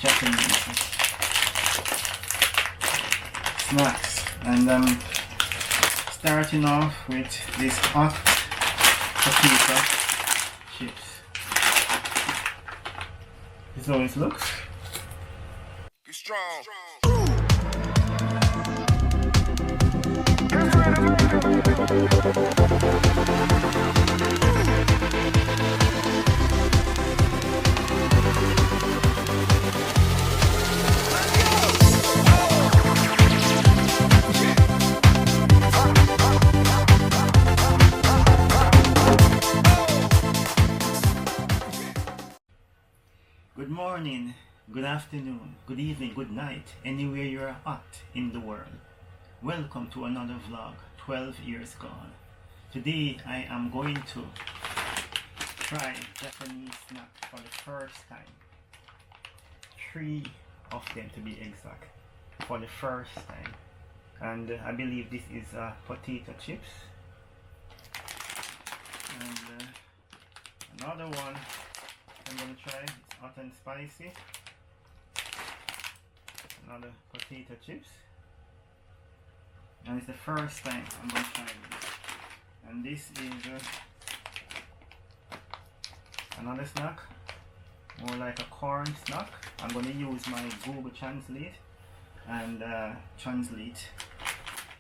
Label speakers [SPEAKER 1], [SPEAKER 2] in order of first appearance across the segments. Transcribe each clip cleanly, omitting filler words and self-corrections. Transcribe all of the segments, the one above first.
[SPEAKER 1] Japanese snacks, and I'm starting off with this hot potato chips. This is how it looks.
[SPEAKER 2] Be strong.
[SPEAKER 1] Good morning, good afternoon, good evening, good night, anywhere you're at in the world. Welcome to another vlog, 12 years gone. Today I am going to try Japanese snack for the first time. 3 of them to be exact, for the first time. And I believe this is potato chips. And another one I'm going to try, it's hot and spicy. Another potato chips. And it's the first time I'm going to try this. And this is another snack, more like a corn snack. I'm going to use my Google Translate and translate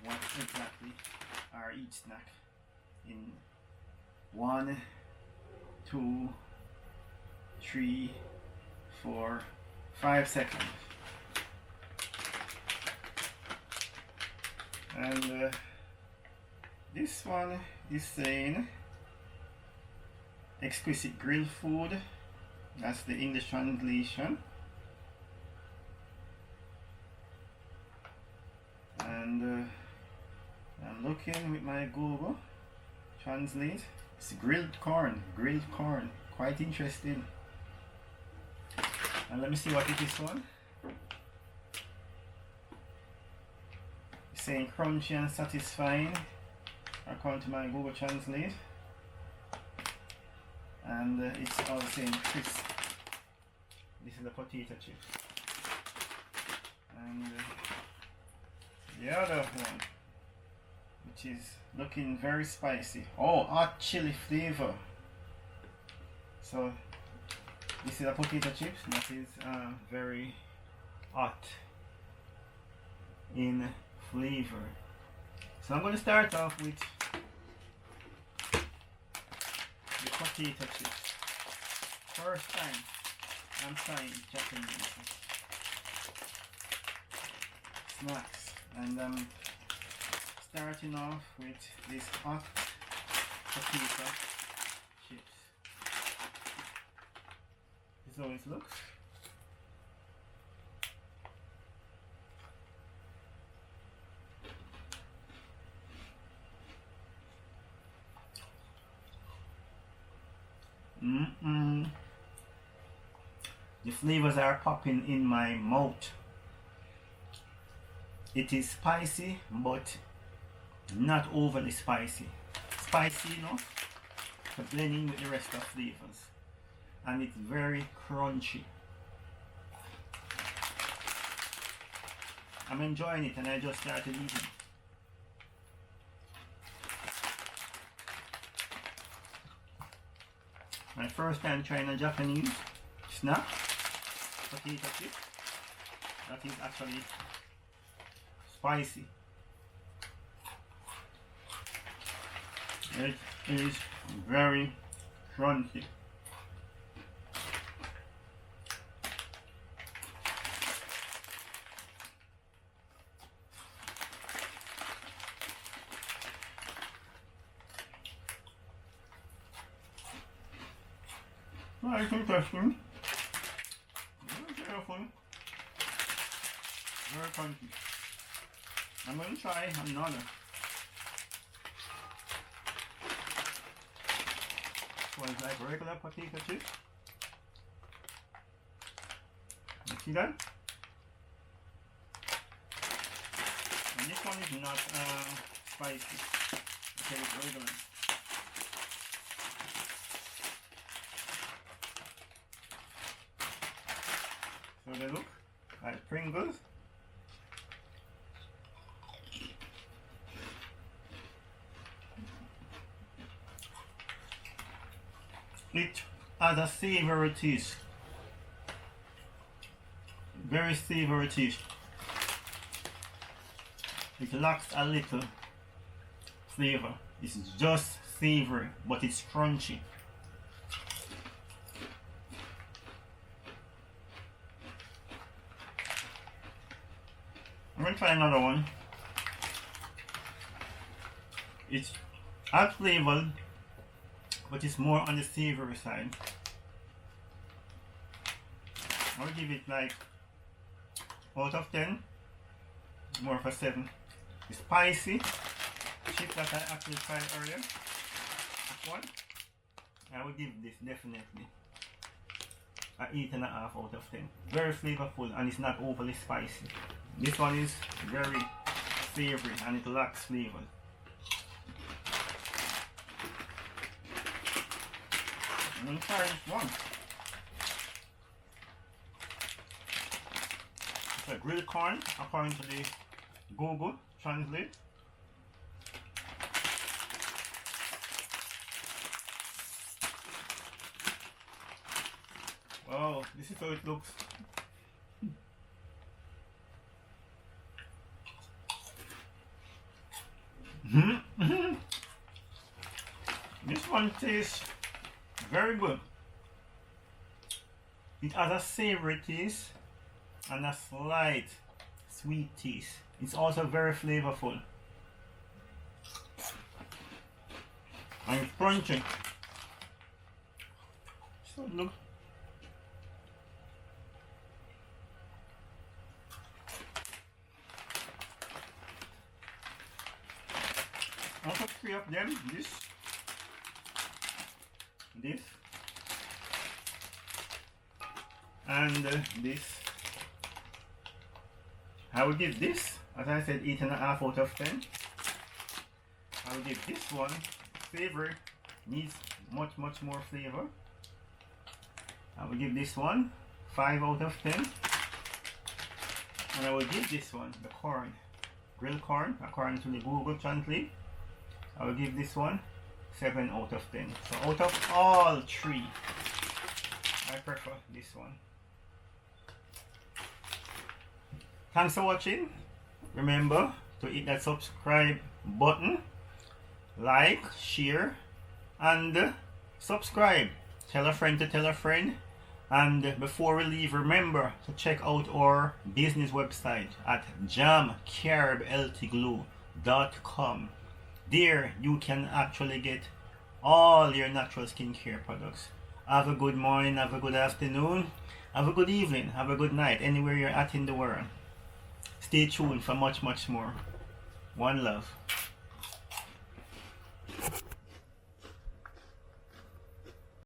[SPEAKER 1] what exactly are each snack in 1, 2, 3, 4, 5 seconds. And this one is saying exquisite grilled food. That's the English translation. And I'm looking with my Google Translate. It's grilled corn, quite interesting. And let me see what is this one. It's saying crunchy and satisfying, according to my Google Translate. And it's all saying crisp. This is the potato chips. And the other one, which is looking very spicy. Oh, hot chili flavor. So this is a potato chips that is very hot in flavor. So I'm going to start off with the potato chips. First time I'm trying Japanese snacks, and I'm starting off with this hot potato chips. This is how it looks. The flavors are popping in my mouth. It is spicy, but not overly spicy. Spicy enough to blend in with the rest of flavors. And it's very crunchy. I'm enjoying it, and I just started eating. My first time trying a Japanese snack, potato chip, that is actually spicy. It is very crunchy. Well, it's interesting. Very careful. Very crunchy. I'm going to try another. So it's like regular potato chips. You see that? And this one is not spicy. Okay, it's regular. So So they look like Pringles. It has a savory taste. Very savory taste. It lacks a little flavor. It's just savory, but it's crunchy. I'm gonna try another one. It's as flavored, but it's more on the savory side. I would give it like out of 10, more of a 7. It's spicy. Chip that I actually tried earlier. That one. I would give this definitely an 8.5 out of 10. Very flavorful and it's not overly spicy. This one is very savory and it lacks flavor. I'm going to try this one. It's a grilled corn according to the Google Translate. Wow, this is how it looks. This one tastes very good. It has a savory taste and a slight sweet taste. It's also very flavorful. And it's crunchy. So look. Also 3 of them, this, and this. I will give this, as I said, 8.5 out of 10. I will give this one, flavor, needs much more flavor. I will give this one 5 out of 10. And I will give this one, the corn, grilled corn, according to the Google Translate, I will give this one 7 out of 10. So out of all 3, I prefer this one. Thanks for watching. Remember to hit that subscribe button, like, share, and subscribe. Tell a friend to tell a friend. And before we leave, remember to check out our business website at jamcarbltglue.com. There you can actually get all your natural skincare products. Have a good morning, have a good afternoon, have a good evening, have a good night, anywhere you're at in the world. Stay tuned for much more. One love.